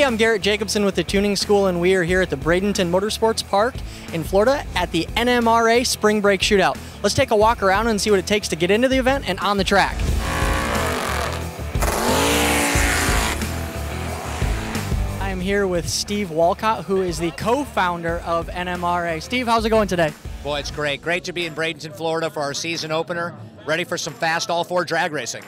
Hey, I'm Gerrot Jacobson with the Tuning School, and we are here at the Bradenton Motorsports Park in Florida at the NMRA Spring Break Shootout. Let's take a walk around and see what it takes to get into the event and on the track. I am here with Steve Wolcott, who is the co-founder of NMRA. Steve, how's it going today? Boy, it's great. Great to be in Bradenton, Florida for our season opener. Ready for some fast all-four drag racing.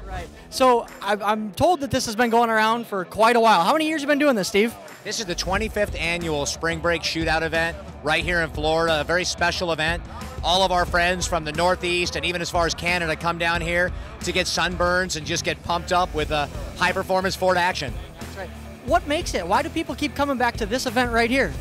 Right. So I'm told that this has been going around for quite a while. How many years have you been doing this, Steve? This is the 25th annual Spring Break Shootout event right here in Florida, a very special event. All of our friends from the Northeast and even as far as Canada come down here to get sunburns and just get pumped up with a high-performance Ford action. That's right. What makes it? Why do people keep coming back to this event right here?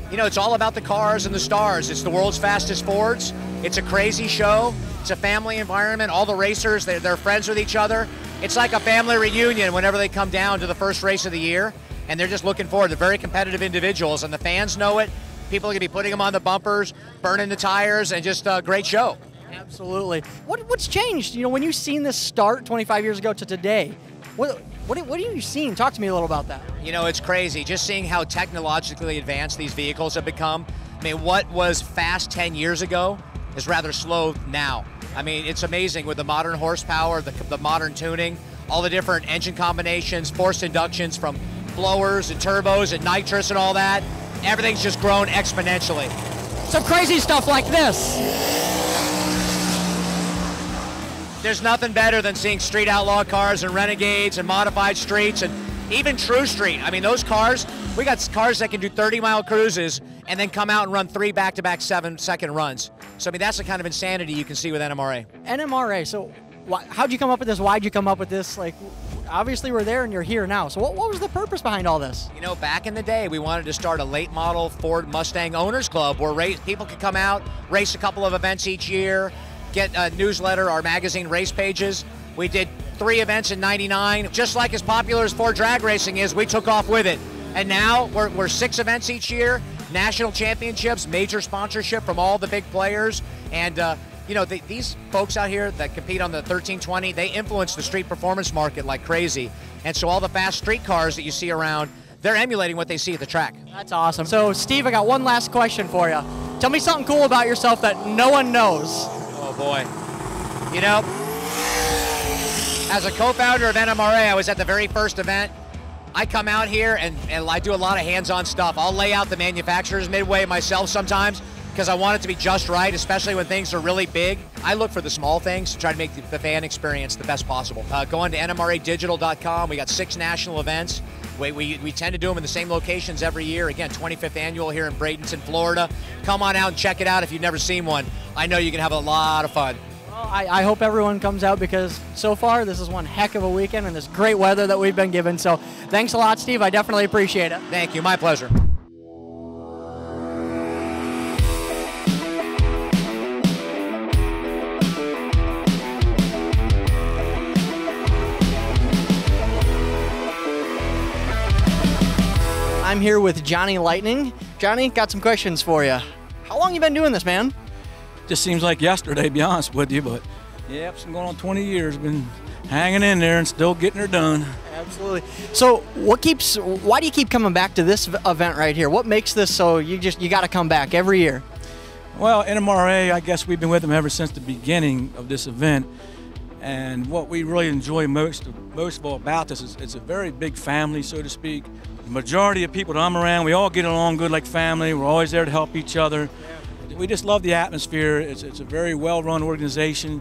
You know, it's all about the cars and the stars. It's the world's fastest Fords. It's a crazy show. It's a family environment. All the racers, they're friends with each other. It's like a family reunion whenever they come down to the first race of the year, and they're just looking forward. They're very competitive individuals, and the fans know it. People are going to be putting them on the bumpers, burning the tires, and just a great show. Absolutely. What's changed? You know, when you've seen this start 25 years ago to today, what have you seen? Talk to me a little about that. You know, it's crazy. Just seeing how technologically advanced these vehicles have become. I mean, what was fast 10 years ago is rather slow now. I mean, it's amazing with the modern horsepower, the modern tuning, all the different engine combinations, forced inductions from blowers and turbos and nitrous and all that. Everything's just grown exponentially. Some crazy stuff like this. There's nothing better than seeing street outlaw cars and renegades and modified streets and even true street. I mean, those cars, we got cars that can do 30-mile cruises and then come out and run 3 back-to-back 7-second runs. So, I mean, that's the kind of insanity you can see with NMRA. NMRA, so how'd you come up with this? Why'd you come up with this? Like, obviously we're there and you're here now. So what was the purpose behind all this? You know, back in the day, we wanted to start a late model Ford Mustang Owners Club where people could come out, race a couple of events each year, get a newsletter, our magazine race pages. We did 3 events in '99. Just like as popular as Ford drag racing is, we took off with it. And now we're 6 events each year, national championships, major sponsorship from all the big players. And, you know, these folks out here that compete on the 1320, they influence the street performance market like crazy. And so all the fast street cars that you see around, they're emulating what they see at the track. That's awesome. So, Steve, I got one last question for you. Tell me something cool about yourself that no one knows. Oh, boy. You know, as a co-founder of NMRA, I was at the very first event. I come out here and I do a lot of hands-on stuff. I'll lay out the manufacturer's midway myself sometimes because I want it to be just right, especially when things are really big. I look for the small things to try to make the fan experience the best possible. Go on to NMRAdigital.com. We got 6 national events. We tend to do them in the same locations every year. Again, 25th annual here in Bradenton, Florida. Come on out and check it out if you've never seen one. I know you can have a lot of fun. Well, I hope everyone comes out because so far this is one heck of a weekend and this great weather that we've been given. So thanks a lot, Steve. I definitely appreciate it. Thank you. My pleasure. I'm here with Johnny Lightning. Johnny, got some questions for you. How long you been doing this, man? Just seems like yesterday, to be honest with you, but yeah, it's been going on 20 years. Been hanging in there and still getting her done. Absolutely. So why do you keep coming back to this event right here? What makes this so you got to come back every year? Well, NMRA, I guess we've been with them ever since the beginning of this event. And what we really enjoy most of all about this is it's a very big family, so to speak. The majority of people that I'm around, we all get along good like family. We're always there to help each other. We just love the atmosphere. It's a very well-run organization.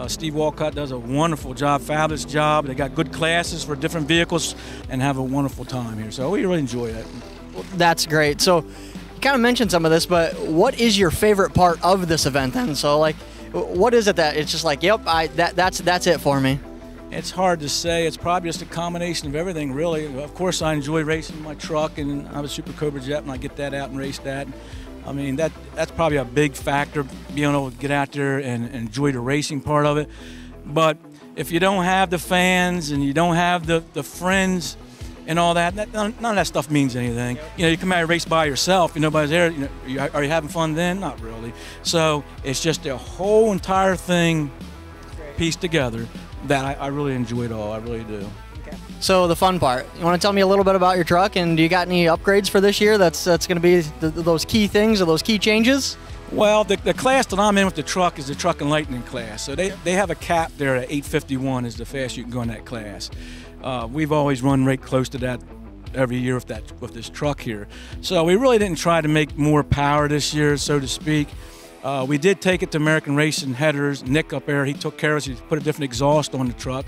Steve Wolcott does a wonderful job, fabulous job. They got good classes for different vehicles and have a wonderful time here. So we really enjoy it. Well, that's great. So you kind of mentioned some of this, but what is your favorite part of this event then? So like, what is it that it's just like, yep, that's it for me? It's hard to say. It's probably just a combination of everything, really. Of course, I enjoy racing my truck, and I have a Super Cobra Jet, and I get that out and race that. I mean, that's probably a big factor, being able to get out there and enjoy the racing part of it. But if you don't have the fans and you don't have the friends and all that, none of that stuff means anything. You know, you come out and race by yourself, and nobody's there. You know, are you having fun then? Not really. So it's just a whole entire thing pieced together that I really enjoy it all. I really do. Okay. So the fun part, you want to tell me a little bit about your truck, and do you got any upgrades for this year that's going to be those key things or those key changes? Well, the class that I'm in with the truck is the Truck and Lightning class. So they have a cap there at 851 is the fastest you can go in that class. We've always run right close to that every year with this truck here. So we really didn't try to make more power this year, so to speak. We did take it to American Racing Headers. Nick up there, he took care of us. He put a different exhaust on the truck.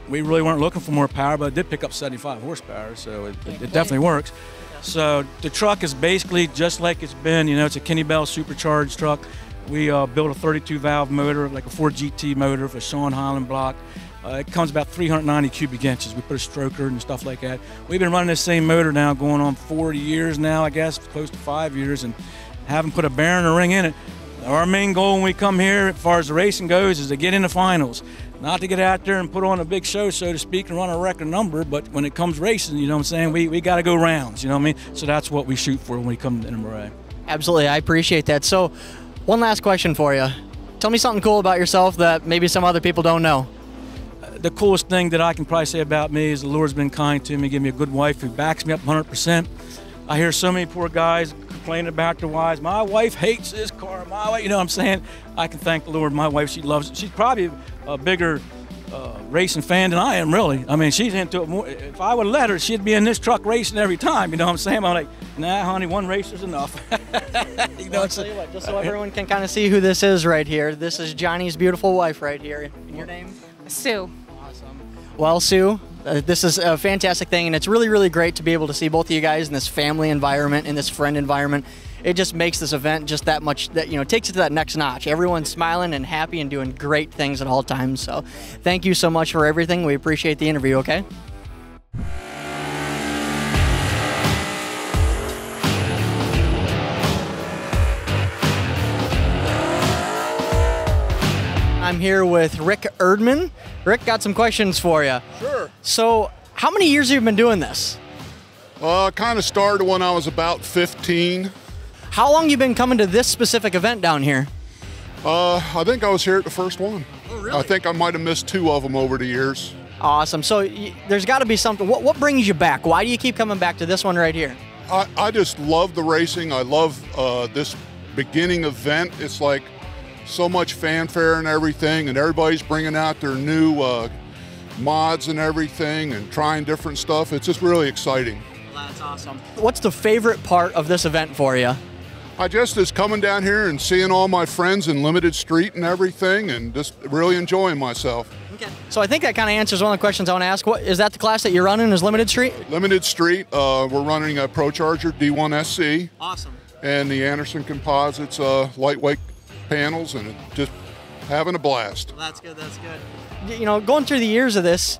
We really weren't looking for more power, but it did pick up 75 horsepower, so it definitely works. So the truck is basically just like it's been. You know, it's a Kenny Bell supercharged truck. We built a 32 valve motor, like a Ford GT motor for Sean Highland block. It comes about 390 cubic inches. We put a stroker and stuff like that. We've been running this same motor now going on 40 years now, I guess, close to 5 years, and haven't put a bearing or ring in it. Our main goal when we come here, as far as the racing goes, is to get in the finals. Not to get out there and put on a big show, so to speak, and run a record number, but when it comes racing, you know what I'm saying, we got to go rounds, you know what I mean? So that's what we shoot for when we come to NMRA. Absolutely, I appreciate that. So one last question for you. Tell me something cool about yourself that maybe some other people don't know. The coolest thing that I can probably say about me is the Lord's been kind to me, give me a good wife who backs me up 100%. I hear so many poor guys complaining about their wives. My wife hates this car. My wife, you know what I'm saying? I can thank the Lord. My wife, she loves it. She's probably a bigger racing fan than I am, really. I mean, she's into it more. If I would let her, she'd be in this truck racing every time. You know what I'm saying? I'm like, nah, honey, one racer's enough. You know, I'll tell you what, just so everyone can kind of see who this is right here. This is Johnny's beautiful wife right here. And your name? Sue. Awesome. Well, Sue, this is a fantastic thing, and it's really, really great to be able to see both of you guys in this family environment, in this friend environment. It just makes this event just that much, that, you know, takes it to that next notch. Everyone's smiling and happy and doing great things at all times. So thank you so much for everything. We appreciate the interview, okay? I'm here with Rick Erdman. Rick, got some questions for you. Sure. So how many years have you been doing this? Kind of started when I was about 15. How long you been coming to this specific event down here? I think I was here at the first one. Oh, really? I think I might have missed 2 of them over the years. Awesome. So there's got to be something. What brings you back? Why do you keep coming back to this one right here? I just love the racing. I love this beginning event. It's like so much fanfare and everything, and everybody's bringing out their new mods and everything and trying different stuff. It's just really exciting. That's awesome. What's the favorite part of this event for you? I just is coming down here and seeing all my friends in Limited Street and everything, and just really enjoying myself. Okay. So I think that kind of answers one of the questions I want to ask. What is that the class that you're running? Is Limited Street? Limited Street. We're running a ProCharger D1SC. Awesome. And the Anderson Composites lightweight panels, and just having a blast. Well, that's good. That's good. You know, going through the years of this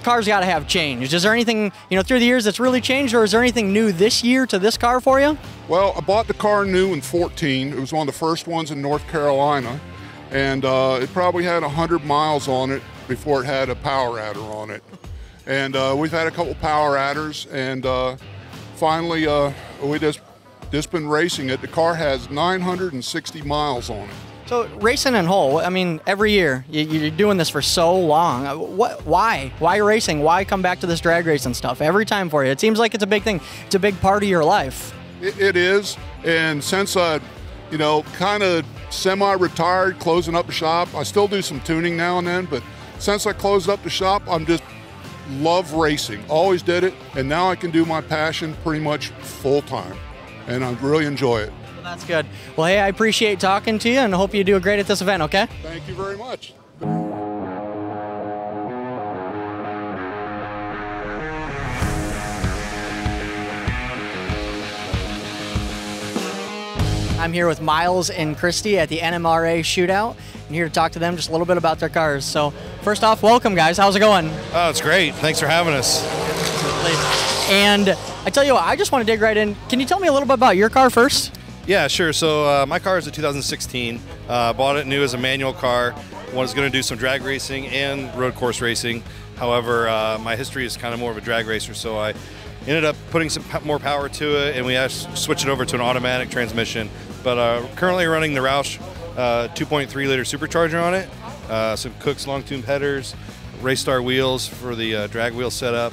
car's got to have changed. Is there anything, you know, through the years that's really changed, or is there anything new this year to this car for you? Well, I bought the car new in 14. It was one of the first ones in North Carolina, and it probably had 100 miles on it before it had a power adder on it. And we've had a couple power adders, and finally we just been racing it. The car has 960 miles on it. So racing in Hull, I mean, every year, you're doing this for so long. Why? Why racing? Why come back to this drag racing stuff every time for you? It seems like it's a big thing. It's a big part of your life. It is, and since you know, kind of semi-retired, closing up the shop, I still do some tuning now and then, but since I closed up the shop, I'm just love racing. Always did it, and now I can do my passion pretty much full-time, and I really enjoy it. Well, that's good. Well, hey, I appreciate talking to you, and I hope you do great at this event, okay? Thank you very much. I'm here with Miles and Krystie at the NMRA Shootout. I'm here to talk to them just a little bit about their cars. So first off, welcome, guys. How's it going? Oh, it's great. Thanks for having us. And I tell you what, I just want to dig right in. Can you tell me a little bit about your car first? Yeah, sure. So my car is a 2016. Bought it new as a manual car. Was going to do some drag racing and road course racing. However, my history is kind of more of a drag racer, so I ended up putting some more power to it, and we actually switched it over to an automatic transmission. But currently running the Roush 2.3 liter supercharger on it, some Cook's long tube headers, Race Star wheels for the drag wheel setup.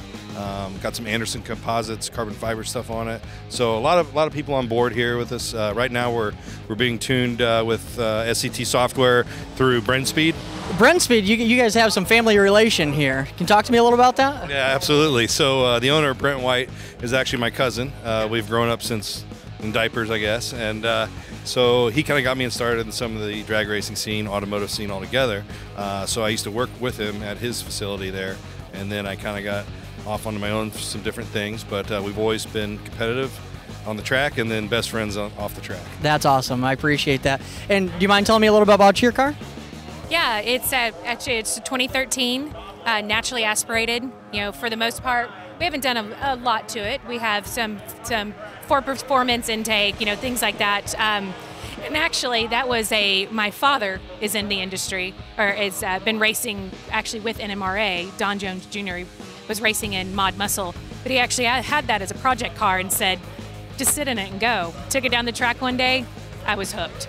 Got some Anderson composites, carbon fiber stuff on it. So a lot of people on board here with us. Right now we're being tuned with SCT software through BrentSpeed. BrentSpeed, you guys have some family relation here. Can you talk to me a little about that? Yeah, absolutely. So the owner, Brent White, is actually my cousin. We've grown up since in diapers, I guess, and so he kind of got me started in some of the drag racing scene, automotive scene altogether. So I used to work with him at his facility there, and then I kind of got off onto my own for some different things, but we've always been competitive on the track and then best friends off the track. That's awesome. I appreciate that. And do you mind telling me a little bit about your car? Yeah, it's actually it's 2013, naturally aspirated. You know, for the most part, we haven't done a lot to it. We have some for performance intake, you know, things like that. And actually, that was my father is in the industry, or has been racing actually with NMRA. Don Jones Jr. was racing in Mod Muscle, but he actually had that as a project car and said, just sit in it and go. Took it down the track one day, I was hooked.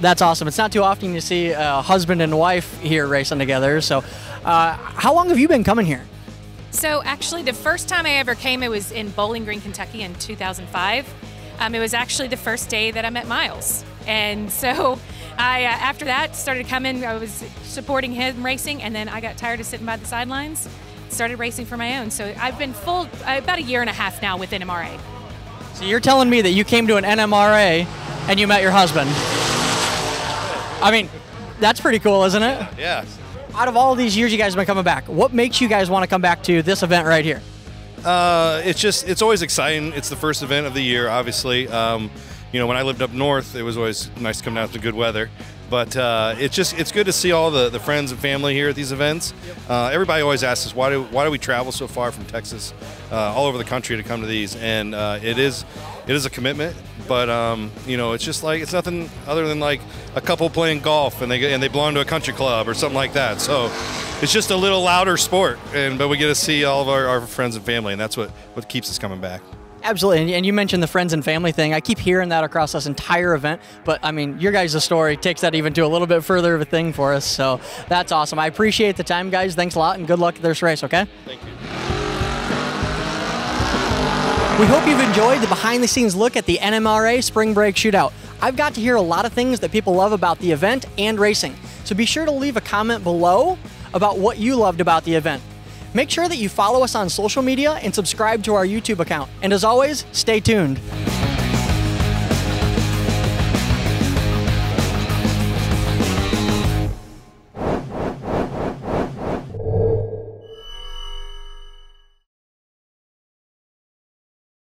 That's awesome. It's not too often you see a husband and wife here racing together. So how long have you been coming here? So actually the first time I ever came, it was in Bowling Green, Kentucky in 2005. It was actually the first day that I met Miles. And so I, after that, started coming. I was supporting him racing, and then I got tired of sitting by the sidelines, started racing for my own. So I've been about a year and a half now with NMRA. So you're telling me that you came to an NMRA and you met your husband? I mean, that's pretty cool, isn't it? Yeah. Out of all these years you guys have been coming back, what makes you guys want to come back to this event right here? It's always exciting. It's the first event of the year, obviously. You know, when I lived up north, it was always nice to come down to good weather. But it's good to see all the friends and family here at these events. Everybody always asks us, why do we travel so far from Texas, all over the country to come to these? And it is a commitment. But you know, it's just like, it's nothing other than like a couple playing golf and they belong to a country club or something like that. So it's just a little louder sport, but we get to see all of our friends and family, and that's what keeps us coming back. Absolutely, and you mentioned the friends and family thing. I keep hearing that across this entire event, but I mean, your guys' story takes that even to a little bit further of a thing for us, so that's awesome. I appreciate the time, guys. Thanks a lot, and good luck at this race, okay? Thank you. We hope you've enjoyed the behind-the-scenes look at the NMRA Spring Break Shootout. I've got to hear a lot of things that people love about the event and racing, so be sure to leave a comment below about what you loved about the event. Make sure that you follow us on social media and subscribe to our YouTube account. And as always, stay tuned.